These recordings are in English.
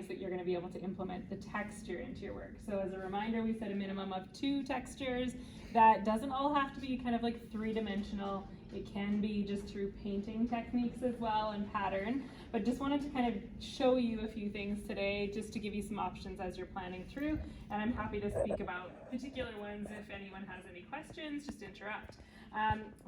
that you're going to be able to implement the texture into your work. So as a reminder, we set a minimum of 2 textures. That doesn't all have to be kind of like 3-dimensional. It can be just through painting techniques as well and pattern, but just wanted to kind of show you a few things today just to give you some options as you're planning through, and I'm happy to speak about particular ones if anyone has any questions, just interrupt.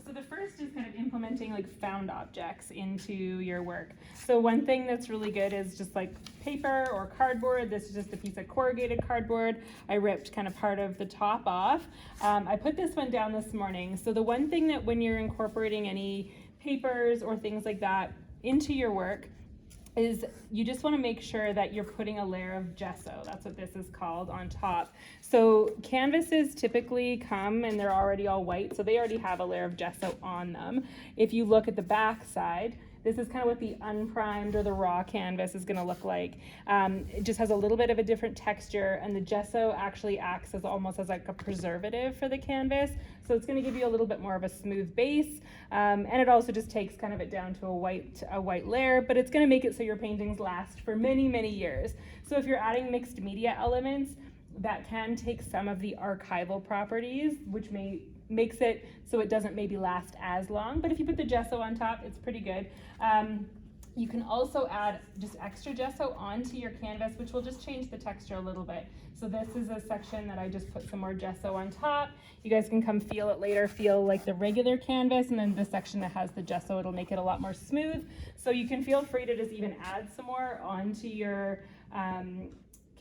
So the first is kind of implementing like found objects into your work. So one thing that's really good is just like paper or cardboard. This is just a piece of corrugated cardboard. I ripped kind of part of the top off. I put this one down this morning. So the one thing that when you're incorporating any papers or things like that into your work is you just want to make sure that you're putting a layer of gesso, that's what this is called, on top. So canvases typically come and they're already all white, so they already have a layer of gesso on them. If you look at the back side, this is kind of what the unprimed or the raw canvas is going to look like. It just has a little bit of a different texture, and the gesso actually acts as almost as like a preservative for the canvas. So it's going to give you a little bit more of a smooth base, and it also just takes kind of it down to a white layer, but it's going to make it so your paintings last for many, many years. So if you're adding mixed media elements, that can take some of the archival properties, which makes it so it doesn't maybe last as long, but if you put the gesso on top, it's pretty good. You can also add just extra gesso onto your canvas, which will just change the texture a little bit. So this is a section that I just put some more gesso on top. You guys can come feel it later, feel like the regular canvas, and then the section that has the gesso, it'll make it a lot more smooth. So you can feel free to just even add some more onto your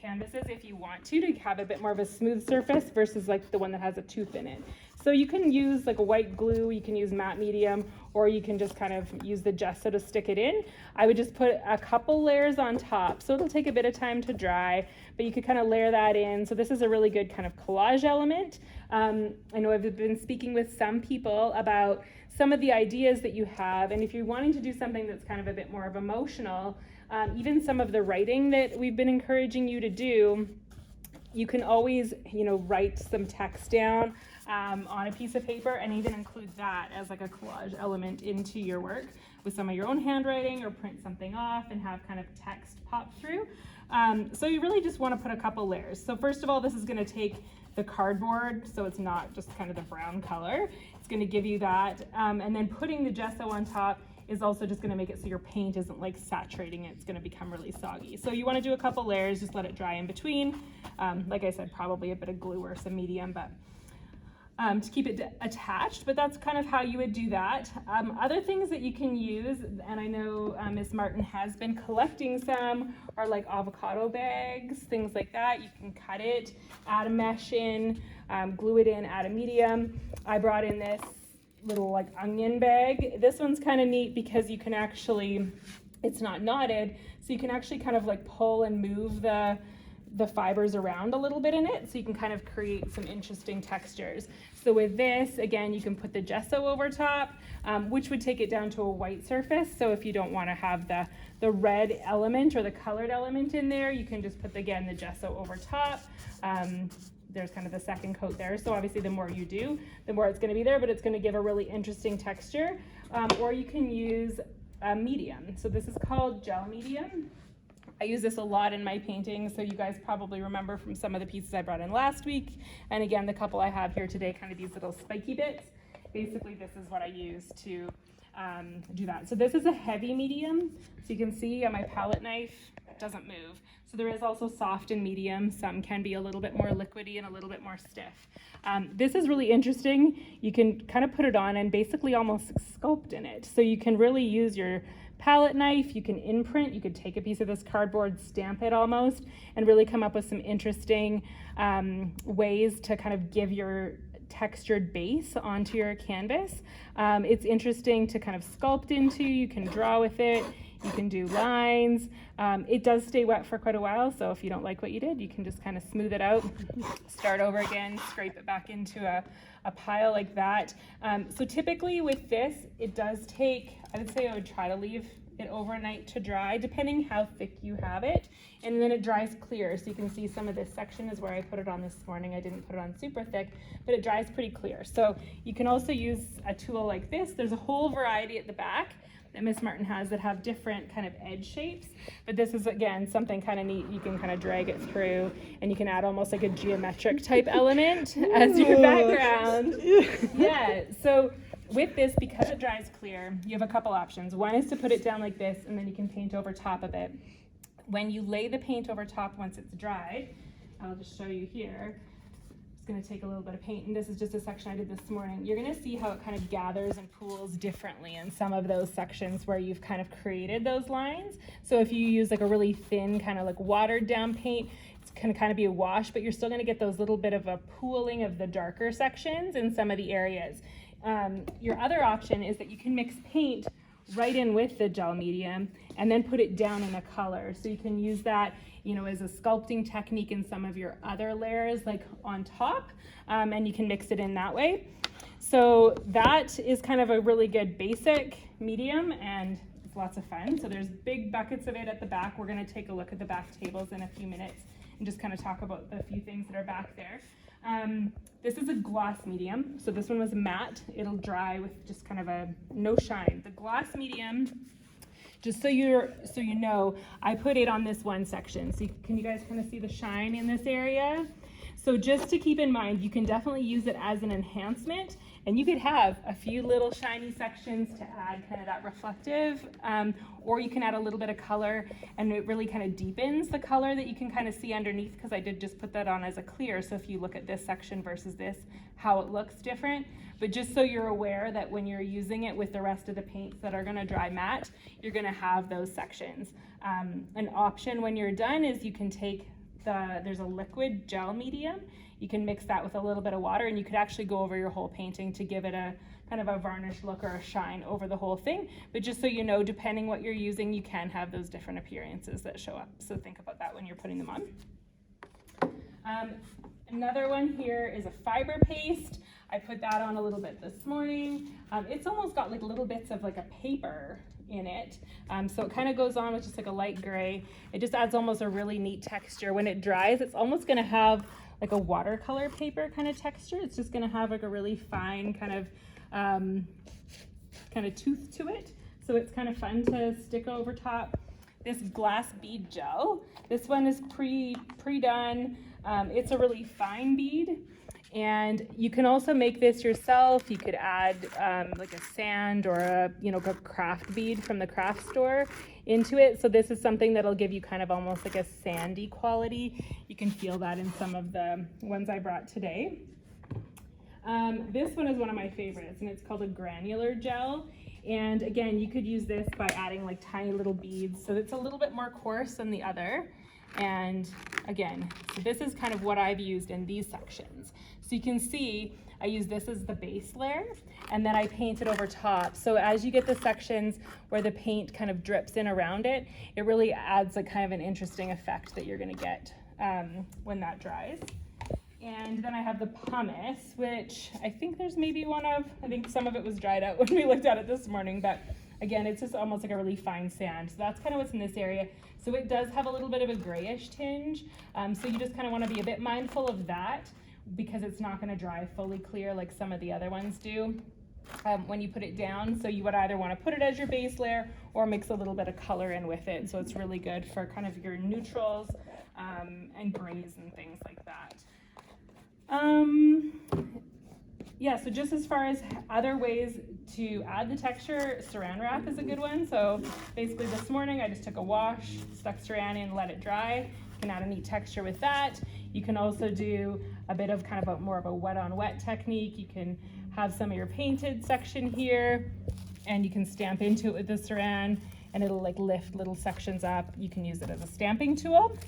canvases if you want to have a bit more of a smooth surface versus like the one that has a tooth in it. So you can use like a white glue, you can use matte medium, or you can just kind of use the gesso to stick it in. I would just put a couple layers on top, so it'll take a bit of time to dry, but you could kind of layer that in. So this is a really good kind of collage element. I know I've been speaking with some people about some of the ideas that you have, and if you're wanting to do something that's kind of a bit more of emotional, even some of the writing that we've been encouraging you to do, you can always, write some text down on a piece of paper and even include that as like a collage element into your work with some of your own handwriting, or print something off and have kind of text pop through. So you really just want to put a couple layers. So first of all, this is going to take the cardboard, so it's not just kind of the brown color. It's going to give you that, and then putting the gesso on top is also just going to make it so your paint isn't like saturating it. It's going to become really soggy. So you want to do a couple layers, just let it dry in between. Like I said, probably a bit of glue or some medium, but to keep it attached, but that's kind of how you would do that. Other things that you can use, and I know Ms. Martin has been collecting some, are like avocado bags, things like that. You can cut it, add a mesh in, glue it in, add a medium. I brought in this little like onion bag. This one's kind of neat because you can actually, it's not knotted, so you can actually kind of like pull and move the fibers around a little bit in it, so you can kind of create some interesting textures. So with this, again, you can put the gesso over top, which would take it down to a white surface. So if you don't want to have the red element or the colored element in there, you can just put, again, the gesso over top. There's kind of the second coat there. So obviously the more you do, the more it's going to be there, but it's going to give a really interesting texture. Or you can use a medium. So this is called gel medium. I use this a lot in my paintings, so you guys probably remember from some of the pieces I brought in last week. And again, the couple I have here today, kind of these little spiky bits. Basically, this is what I use to do that. So this is a heavy medium. So you can see on my palette knife, it doesn't move. So there is also soft and medium. Some can be a little bit more liquidy and a little bit more stiff. This is really interesting. You can kind of put it on and basically almost sculpt in it. So you can really use your palette knife, you can imprint, you could take a piece of this cardboard, stamp it almost, and really come up with some interesting ways to kind of give your textured base onto your canvas. It's interesting to kind of sculpt into. You can draw with it, you can do lines. It does stay wet for quite a while, so if you don't like what you did, you can just kind of smooth it out, start over again, scrape it back into a pile like that. So typically with this, it does take, I would say I would try to leave it overnight to dry, depending how thick you have it, and then it dries clear. So you can see some of this section is where I put it on this morning. I didn't put it on super thick, but it dries pretty clear. So you can also use a tool like this. There's a whole variety at the back. that Miss Martin has that have different kind of edge shapes. But this is, again, something kind of neat. You can kind of drag it through, and you can add almost like a geometric type element as your background. Yeah, so with this, because it dries clear, you have a couple options. One is to put it down like this, and then you can paint over top of it. When you lay the paint over top once it's dried, I'll just show you here. Going to take a little bit of paint, and this is just a section I did this morning. You're going to see how it kind of gathers and pools differently in some of those sections where you've kind of created those lines. So if you use like a really thin kind of like watered down paint, it's going to kind of be a wash, but you're still going to get those little bit of a pooling of the darker sections in some of the areas. Your other option is that you can mix paint right in with the gel medium and then put it down in a color. So you can use that, you know, as a sculpting technique in some of your other layers, like on top, and you can mix it in that way. So that is kind of a really good basic medium, and it's lots of fun. So there's big buckets of it at the back. We're going to take a look at the back tables in a few minutes and just kind of talk about the few things that are back there. This is a gloss medium. So this one was matte. It'll dry with just kind of a no shine. The gloss medium, just so you know, I put it on this one section. So can you guys kind of see the shine in this area? So just to keep in mind, you can definitely use it as an enhancement, and you could have a few little shiny sections to add kind of that reflective, or you can add a little bit of color, and it really kind of deepens the color that you can kind of see underneath, because I did just put that on as a clear. So if you look at this section versus this, how it looks different. But just so you're aware that when you're using it with the rest of the paints that are going to dry matte, you're going to have those sections. An option when you're done is you can take there's a liquid gel medium. You can mix that with a little bit of water, and you could actually go over your whole painting to give it a kind of a varnish look or a shine over the whole thing. But just so you know, depending what you're using, you can have those different appearances that show up. So think about that when you're putting them on. Another one here is a fiber paste. I put that on a little bit this morning. It's almost got like little bits of like a paper in it. So it kind of goes on with just like a light gray. It just adds almost a really neat texture. When it dries, it's almost going to have like a watercolor paper kind of texture. It's just going to have like a really fine kind of tooth to it. So it's kind of fun to stick over top. This glass bead gel, this one is pre-done. It's a really fine bead. And you can also make this yourself. You could add like a sand or a craft bead from the craft store into it. So this is something that'll give you kind of almost like a sandy quality. You can feel that in some of the ones I brought today. This one is one of my favorites, and it's called a granular gel. And again, you could use this by adding like tiny little beads. So it's a little bit more coarse than the other. And again, so this is kind of what I've used in these sections. So you can see I use this as the base layer, and then I paint it over top. So as you get the sections where the paint kind of drips in around it, it really adds a kind of an interesting effect that you're going to get when that dries. And then I have the pumice, which I think there's maybe I think some of it was dried out when we looked at it this morning, but again, it's just almost like a really fine sand. So that's kind of what's in this area. So it does have a little bit of a grayish tinge. So you just kind of want to be a bit mindful of that, because it's not going to dry fully clear like some of the other ones do when you put it down. So you would either want to put it as your base layer or mix a little bit of color in with it. So it's really good for kind of your neutrals and grays and things like that. Yeah, so just as far as other ways to add the texture, saran wrap is a good one. So basically this morning I just took a wash, stuck saran in, let it dry. You can add a neat texture with that. You can also do a bit of kind of more of a wet on wet technique. You can have some of your painted section here, and you can stamp into it with the saran, and it'll like lift little sections up. You can use it as a stamping tool.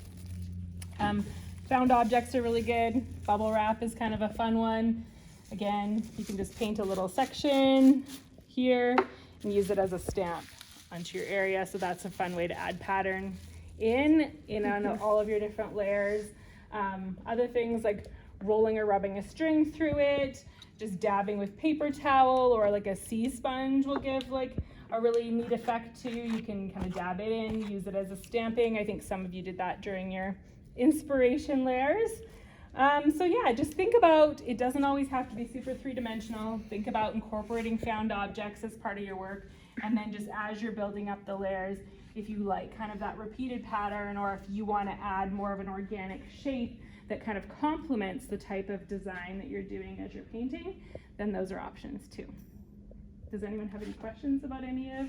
Found objects are really good. Bubble wrap is kind of a fun one. Again, you can just paint a little section here and use it as a stamp onto your area. So that's a fun way to add pattern in on all of your different layers. Other things like rolling or rubbing a string through it, just dabbing with paper towel or like a sea sponge will give like a really neat effect too. You can kind of dab it in, use it as a stamping. I think some of you did that during your inspiration layers. So yeah, just think about, it doesn't always have to be super three-dimensional. Think about incorporating found objects as part of your work, And then just as you're building up the layers, if you like kind of that repeated pattern, or if you want to add more of an organic shape that kind of complements the type of design that you're doing as you're painting, then those are options too. Does anyone have any questions about any of